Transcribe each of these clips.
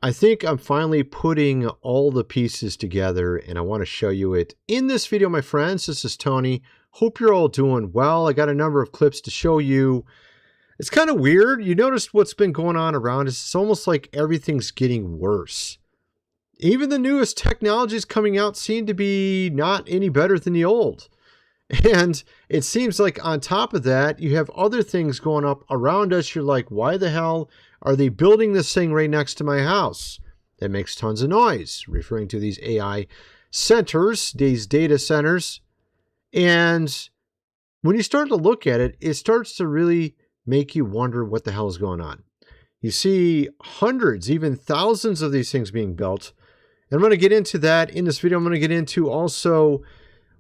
I think I'm finally putting all the pieces together, and I want to show you it in this video, my friends. This is Tony. Hope you're all doing well. I got a number of clips to show you. It's kind of weird. You notice what's been going on around us. It's almost like everything's getting worse. Even the newest technologies coming out seem to be not any better than the old. And it seems like on top of that, you have other things going up around us. You're like, why the hell are they building this thing right next to my house? That makes tons of noise, referring to these AI centers, these data centers. And when you start to look at it, it starts to really make you wonder what the hell is going on. You see hundreds, even thousands of these things being built. And I'm going to get into that in this video. I'm going to get into also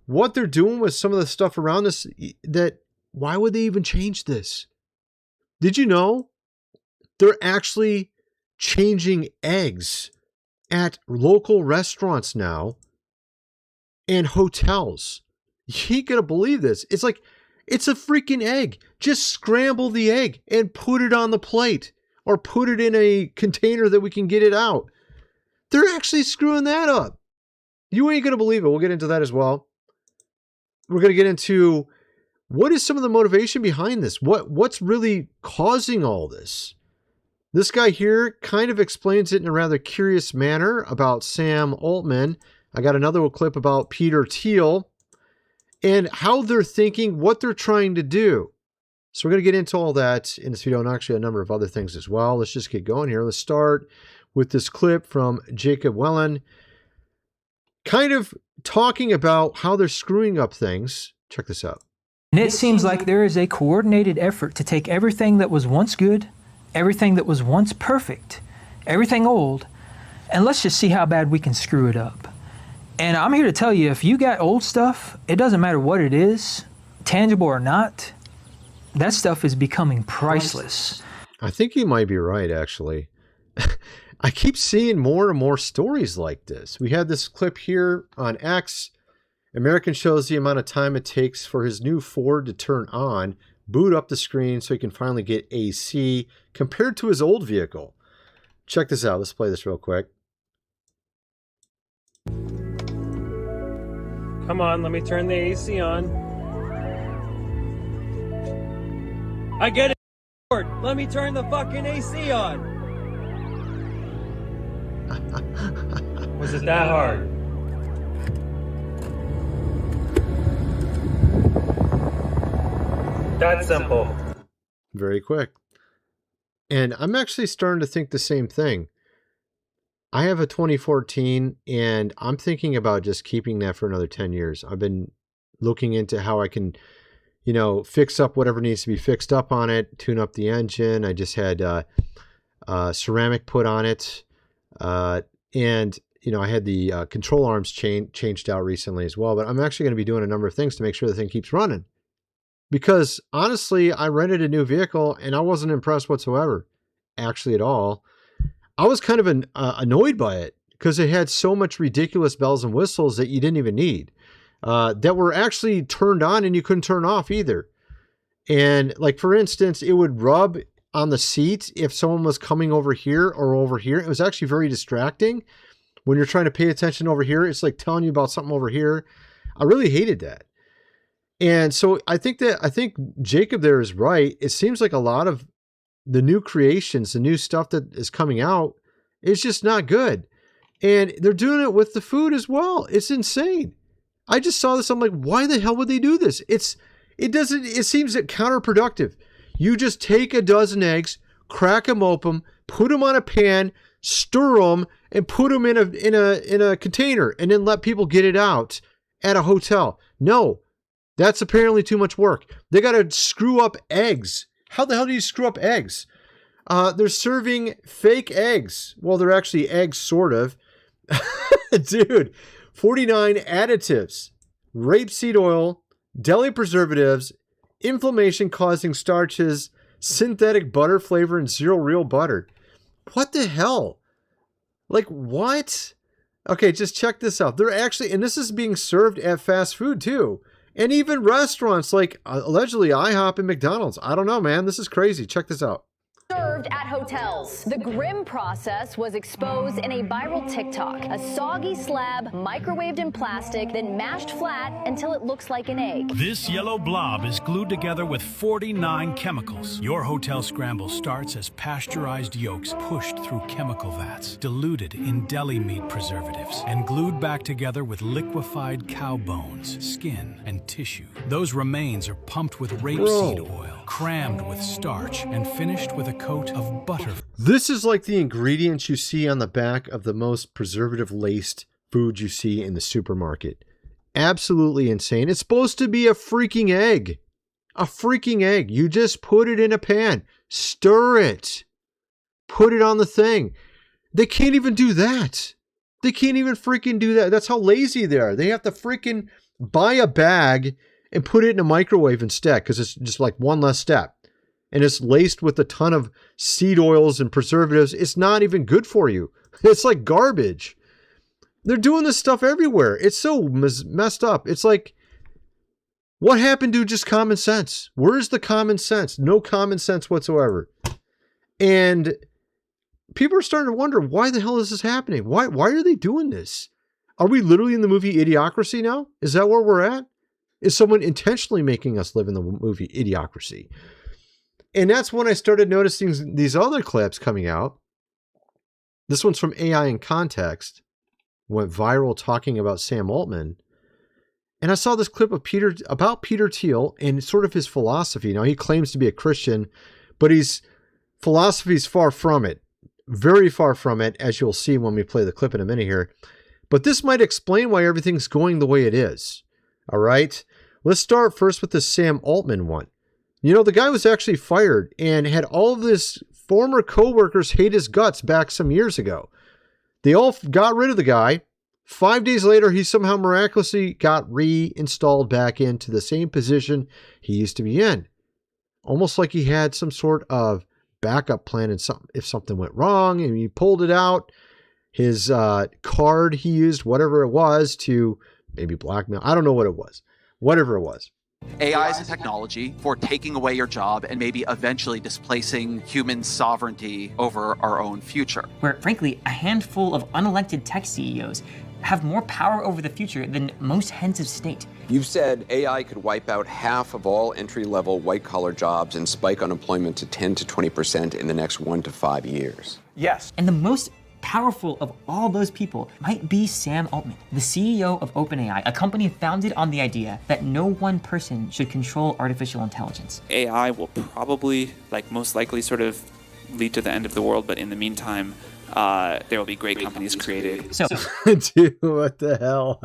what they're doing with some of the stuff around this. That why would they even change this? Did you know they're actually changing eggs at local restaurants now and hotels? You ain't gonna believe this. It's like, it's a freaking egg. Just scramble the egg and put it on the plate or put it in a container that we can get it out. They're actually screwing that up. You ain't gonna believe it. We'll get into that as well. We're gonna get into what is some of the motivation behind this? What's really causing all this? This guy here kind of explains it in a rather curious manner about Sam Altman. I got another clip about Peter Thiel and how they're thinking, what they're trying to do. So we're going to get into all that in this video and actually a number of other things as well. Let's just get going here. Let's start with this clip from Jacob Wellen, kind of talking about how they're screwing up things. Check this out. And it seems like there is a coordinated effort to take everything that was once good, everything that was once perfect, everything old, and let's just see how bad we can screw it up. And I'm here to tell you, if you got old stuff, it doesn't matter what it is, tangible or not, that stuff is becoming priceless. I think he might be right, actually. I keep seeing more and more stories like this. We had this clip here on X. American shows the amount of time it takes for his new Ford to turn on, boot up the screen so he can finally get AC compared to his old vehicle. Check this out. Let's play this real quick. Come on, let me turn the AC on. I get it, Ford. Let me turn the fucking AC on. Was it that hard? That's simple. Very quick. And I'm actually starting to think the same thing. I have a 2014 and I'm thinking about just keeping that for another 10 years. I've been looking into how I can, fix up whatever needs to be fixed up on it, tune up the engine. I just had ceramic put on it. And, I had the control arms changed out recently as well. But I'm actually going to be doing a number of things to make sure the thing keeps running. Because honestly, I rented a new vehicle and I wasn't impressed whatsoever, actually at all. I was kind of annoyed by it because it had so much ridiculous bells and whistles that you didn't even need, that were actually turned on and you couldn't turn off either. And like, for instance, it would rub on the seat if someone was coming over here or over here. It was actually very distracting when you're trying to pay attention over here. It's like telling you about something over here. I really hated that. And so I think Jacob there is right. It seems like a lot of the new creations, the new stuff that is coming out is just not good. And they're doing it with the food as well. It's insane. I just saw this. I'm like, why the hell would they do this? It seems counterproductive. You just take a dozen eggs, crack them open, put them on a pan, stir them, and put them in a container, and then let people get it out at a hotel. No, that's apparently too much work. They got to screw up eggs. How the hell do you screw up eggs? They're serving fake eggs. Well, they're actually eggs, sort of. Dude, 49 additives, rapeseed oil, deli preservatives, inflammation-causing starches, synthetic butter flavor, and zero real butter. What the hell? Like, what? Okay, just check this out. They're actually, and this is being served at fast food too. And even restaurants like allegedly IHOP and McDonald's. I don't know, man. This is crazy. Check this out. served at hotels. The grim process was exposed in a viral TikTok. A soggy slab microwaved in plastic, then mashed flat until it looks like an egg. This yellow blob is glued together with 49 chemicals. Your hotel scramble starts as pasteurized yolks pushed through chemical vats, diluted in deli meat preservatives, and glued back together with liquefied cow bones, skin, and tissue. Those remains are pumped with rapeseed oil, crammed with starch, and finished with a coat of butter. This is like the ingredients you see on the back of the most preservative-laced food you see in the supermarket. Absolutely insane. It's supposed to be a freaking egg. A freaking egg. You just put it in a pan. Stir it. Put it on the thing. They can't even do that. They can't even freaking do that. That's how lazy they are. They have to freaking buy a bag and put it in a microwave instead because it's just like one less step. And it's laced with a ton of seed oils and preservatives. It's not even good for you. It's like garbage. They're doing this stuff everywhere. It's so messed up. It's like, what happened to just common sense? Where's the common sense? No common sense whatsoever. And people are starting to wonder, why the hell is this happening? Why are they doing this? Are we literally in the movie Idiocracy now? Is that where we're at? Is someone intentionally making us live in the movie Idiocracy? And that's when I started noticing these other clips coming out. This one's from AI in Context. Went viral talking about Sam Altman. And I saw this clip of about Peter Thiel and sort of his philosophy. Now, he claims to be a Christian, but his philosophy is far from it. Very far from it, as you'll see when we play the clip in a minute here. But this might explain why everything's going the way it is. All right? Let's start first with the Sam Altman one. You know, the guy was actually fired and had all of his former coworkers hate his guts back some years ago. They all got rid of the guy. 5 days later, he somehow miraculously got reinstalled back into the same position he used to be in. Almost like he had some sort of backup plan and if something went wrong and he pulled it out. His card he used, whatever it was, to maybe blackmail. I don't know what it was. Whatever it was. AI is a technology for taking away your job and maybe eventually displacing human sovereignty over our own future. Where, frankly, a handful of unelected tech CEOs have more power over the future than most heads of state. You've said AI could wipe out half of all entry-level white-collar jobs and spike unemployment to 10 to 20% in the next 1 to 5 years. Yes. And the most powerful of all those people might be Sam Altman, the CEO of OpenAI, a company founded on the idea that no one person should control artificial intelligence. AI will probably, most likely, sort of lead to the end of the world, but in the meantime, there will be great companies created. So, dude, what the hell?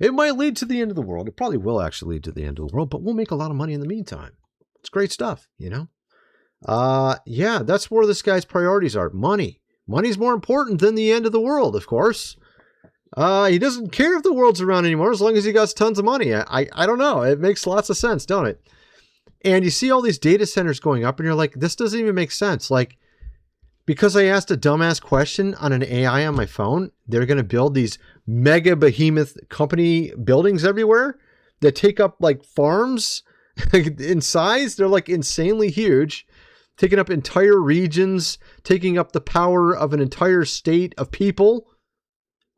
It might lead to the end of the world. It probably will actually lead to the end of the world, but we'll make a lot of money in the meantime. It's great stuff, you know? Yeah, that's where this guy's priorities are. Money. Money's more important than the end of the world, of course. He doesn't care if the world's around anymore as long as he got tons of money. I don't know. It makes lots of sense, don't it? And you see all these data centers going up and you're like, this doesn't even make sense. Like, because I asked a dumbass question on an AI on my phone, they're going to build these mega behemoth company buildings everywhere that take up like farms in size. They're like insanely huge, taking up entire regions, taking up the power of an entire state of people.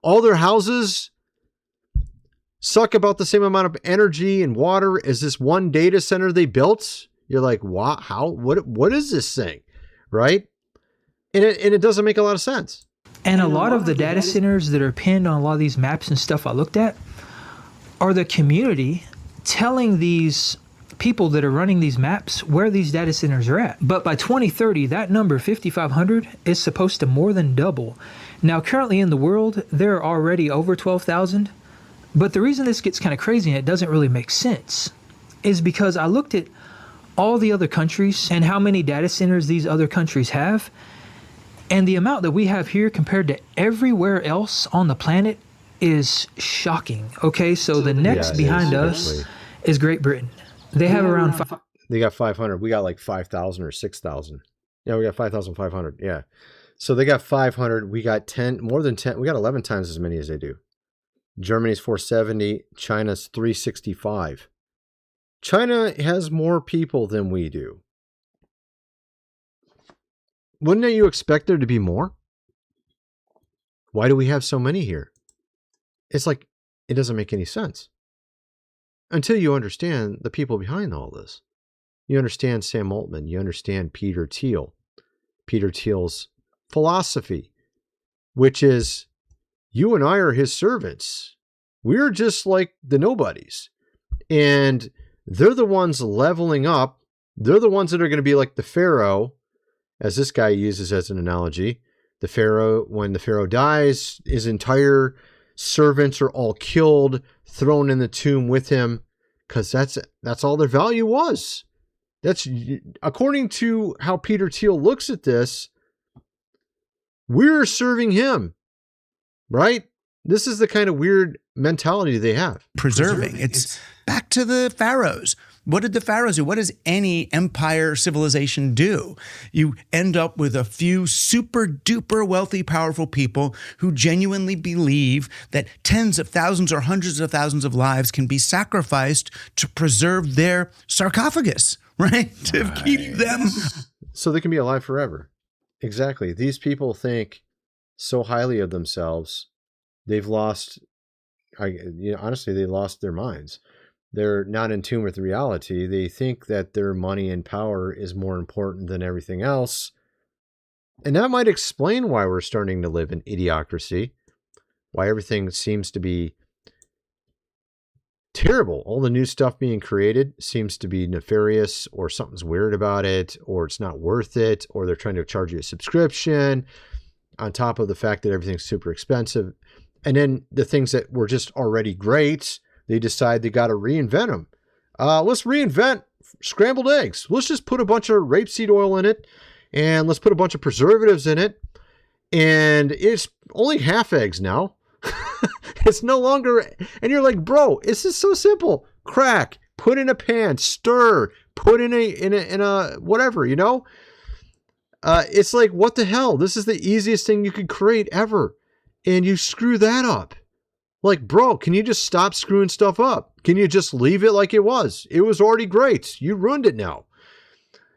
All their houses suck about the same amount of energy and water as this one data center they built. You're like, wow, how, what is this thing? Right? And it doesn't make a lot of sense. And a lot of the data centers that are pinned on a lot of these maps and stuff I looked at are the community telling these people that are running these maps where these data centers are at. But by 2030, that number, 5,500, is supposed to more than double. Now, currently in the world, there are already over 12,000. But the reason this gets kind of crazy and it doesn't really make sense is because I looked at all the other countries and how many data centers these other countries have. And the amount that we have here compared to everywhere else on the planet is shocking. Okay, so the next behind us is Great Britain. They have around They got 500. We got like 5,000 or 6,000. Yeah, we got 5,500. Yeah. So they got 500. We got 10, more than 10. We got 11 times as many as they do. Germany's 470. China's 365. China has more people than we do. Wouldn't you expect there to be more? Why do we have so many here? It's like, it doesn't make any sense. Until you understand the people behind all this. You understand Sam Altman. You understand Peter Thiel. Peter Thiel's philosophy, which is, you and I are his servants. We're just like the nobodies. And they're the ones leveling up. They're the ones that are going to be like the Pharaoh, as this guy uses as an analogy. The Pharaoh, when the Pharaoh dies, his entire servants are all killed, thrown in the tomb with him, because that's all their value was. That's, according to how Peter Thiel looks at this, we're serving him, right? This is the kind of weird mentality they have. Preserving. It's back to the pharaohs. What did the pharaohs do? What does any empire civilization do? You end up with a few super duper wealthy, powerful people who genuinely believe that tens of thousands or hundreds of thousands of lives can be sacrificed to preserve their sarcophagus, right? To keep them. So they can be alive forever. Exactly. These people think so highly of themselves. They've lost, honestly, they lost their minds. They're not in tune with reality. They think that their money and power is more important than everything else. And that might explain why we're starting to live in idiocracy, why everything seems to be terrible. All the new stuff being created seems to be nefarious, or something's weird about it, or it's not worth it, or they're trying to charge you a subscription on top of the fact that everything's super expensive. And then the things that were just already great, they decide they got to reinvent them. Let's reinvent scrambled eggs. Let's just put a bunch of rapeseed oil in it, and let's put a bunch of preservatives in it. And it's only half eggs now. It's no longer, and you're like, bro, this is so simple. Crack, put in a pan, stir, put in a whatever, It's like, what the hell? This is the easiest thing you could create ever. And you screw that up. Like, bro, can you just stop screwing stuff up? Can you just leave it like it was? It was already great. You ruined it now.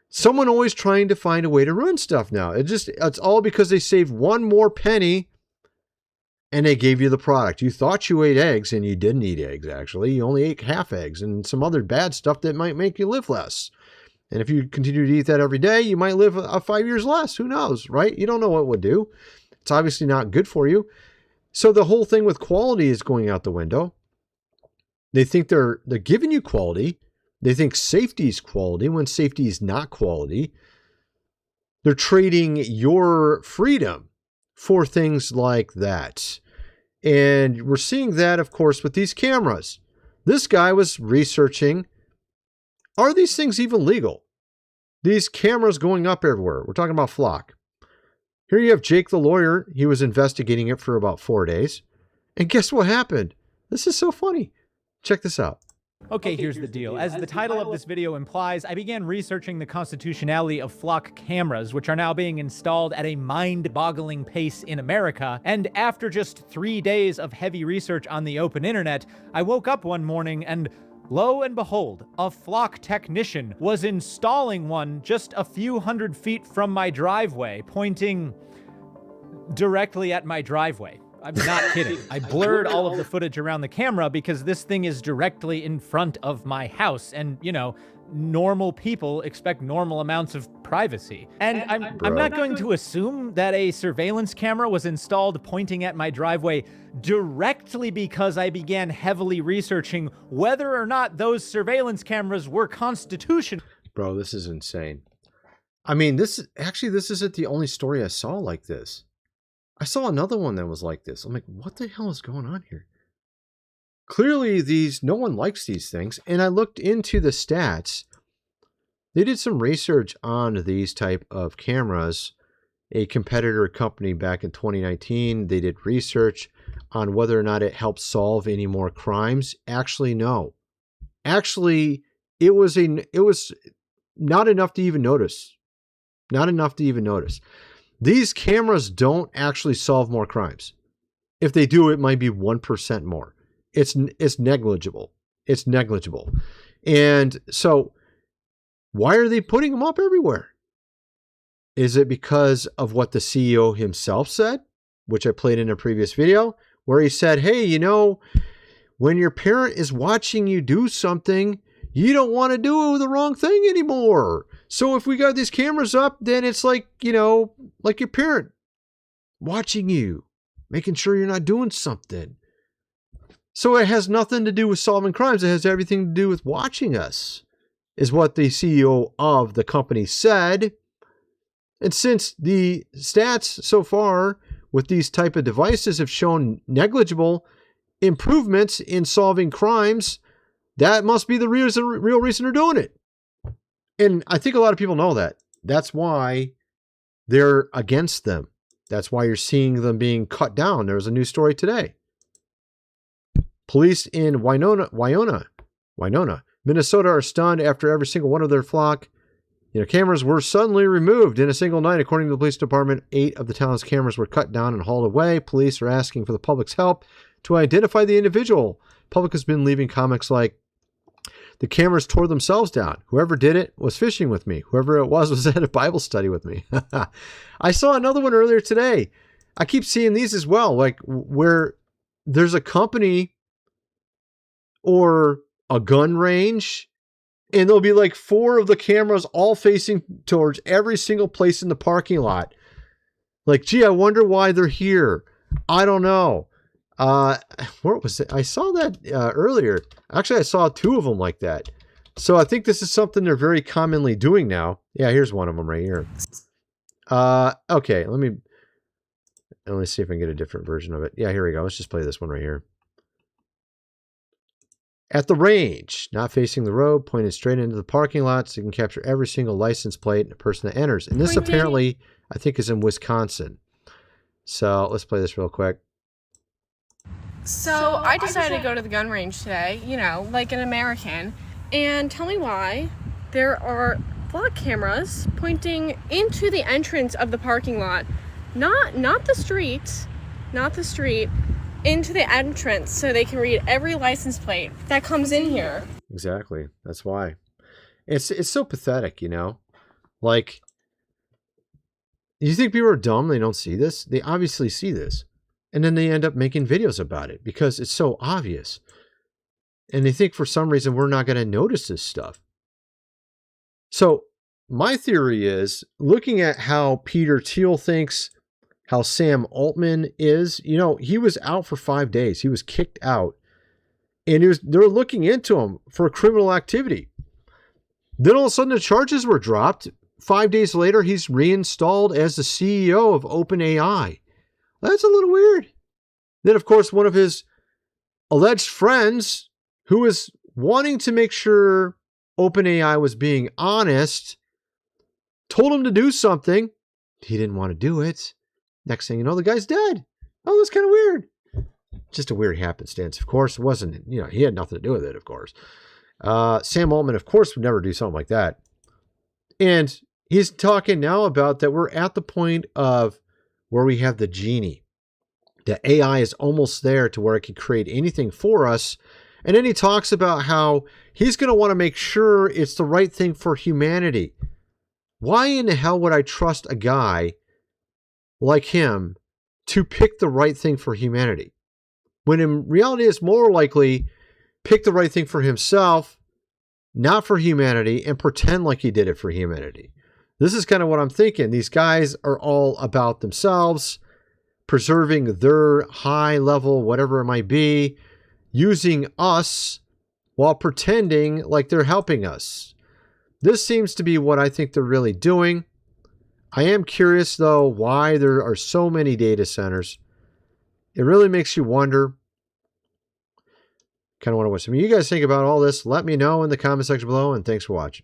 Someone always trying to find a way to ruin stuff now. It's all because they saved one more penny and they gave you the product. You thought you ate eggs, and you didn't eat eggs, actually. You only ate half eggs and some other bad stuff that might make you live less. And if you continue to eat that every day, you might live 5 years less. Who knows, right? You don't know what it would do. It's obviously not good for you. So the whole thing with quality is going out the window. They think they're giving you quality. They think safety is quality when safety is not quality. They're trading your freedom for things like that. And we're seeing that, of course, with these cameras. This guy was researching, are these things even legal? These cameras going up everywhere. We're talking about Flock. Here you have Jake the lawyer. He was investigating it for about 4 days. And guess what happened? This is so funny. Check this out. Okay, here's the deal. As the title of this video implies, I began researching the constitutionality of Flock cameras, which are now being installed at a mind-boggling pace in America. And after just 3 days of heavy research on the open internet, I woke up one morning and lo and behold, a Flock technician was installing one just a few hundred feet from my driveway, pointing directly at my driveway. I'm not kidding. I blurred all of the footage around the camera because this thing is directly in front of my house. And, normal people expect normal amounts of privacy. And I'm not going to assume that a surveillance camera was installed pointing at my driveway directly because I began heavily researching whether or not those surveillance cameras were constitutional. Bro, this is insane. I mean, this isn't the only story I saw like this. I saw another one that was like this. I'm like, what the hell is going on here? Clearly, no one likes these things. And I looked into the stats. They did some research on these type of cameras. A competitor company back in 2019, they did research on whether or not it helped solve any more crimes. Actually, no. Actually, it was not enough to even notice. Not enough to even notice. These cameras don't actually solve more crimes. If they do, it might be 1% more. It's negligible. It's negligible. And so why are they putting them up everywhere? Is it because of what the CEO himself said, which I played in a previous video, where he said, hey, you know, when your parent is watching you do something, you don't want to do the wrong thing anymore. So if we got these cameras up, then it's like, you know, like your parent watching you, making sure you're not doing something. So it has nothing to do with solving crimes. It has everything to do with watching us, is what the CEO of the company said. And since the stats so far with these type of devices have shown negligible improvements in solving crimes, that must be the real reason they're doing it. And I think a lot of people know that. That's why they're against them. That's why you're seeing them being cut down. There was a new story today. Police in Winona, Minnesota are stunned after every single one of their flock cameras were suddenly removed in a single night. According to the police department, 8 of the town's cameras were cut down and hauled away. Police are asking for the public's help to identify the individual. Public has been leaving comments like, the cameras tore themselves down. Whoever did it was fishing with me. Whoever it was at a Bible study with me. I saw another one earlier today. I keep seeing these as well, like where there's a company or a gun range, and there'll be like 4 of the cameras all facing towards every single place in the parking lot. Like, gee, I wonder why they're here. I don't know. Where was it? I saw that earlier. Actually, I saw 2 of them like that. So I think this is something they're very commonly doing now. Yeah, here's one of them right here. Okay, let me see if I can get a different version of it. Yeah, here we go. Let's just play this one right here. At the range, not facing the road, pointed straight into the parking lot, so you can capture every single license plate and a person that enters. And this apparently, I think, is in Wisconsin. So let's play this real quick. So I decided to go to the gun range today, you know, like an American, and tell me why there are flock cameras pointing into the entrance of the parking lot, not the street, into the entrance, so they can read every license plate that comes in here. Exactly. That's why. It's so pathetic, you know? Like, you think people are dumb, they don't see this? They obviously see this. And then they end up making videos about it because it's so obvious. And they think for some reason we're not going to notice this stuff. So my theory is, looking at how Peter Thiel thinks, how Sam Altman is, you know, he was out for 5 days. He was kicked out. And they're looking into him for criminal activity. Then all of a sudden the charges were dropped. 5 days later, he's reinstalled as the CEO of OpenAI. That's a little weird. Then, of course, one of his alleged friends, who was wanting to make sure OpenAI was being honest, told him to do something. He didn't want to do it. Next thing you know, the guy's dead. Oh, that's kind of weird. Just a weird happenstance. Of course, it wasn't, you know, he had nothing to do with it, of course. Sam Altman, of course, would never do something like that. And he's talking now about that we're at the point of where we have the genie. The AI is almost there to where it can create anything for us. And then he talks about how he's going to want to make sure it's the right thing for humanity. Why in the hell would I trust a guy like him to pick the right thing for humanity, when in reality it's more likely pick the right thing for himself, not for humanity, and pretend like he did it for humanity? This is kind of what I'm thinking. These guys are all about themselves, preserving their high level, whatever it might be, using us while pretending like they're helping us. This seems to be what I think they're really doing. I am curious, though, why there are so many data centers. It really makes you wonder. Kind of want to what some of you guys think about all this. Let me know in the comment section below, and thanks for watching.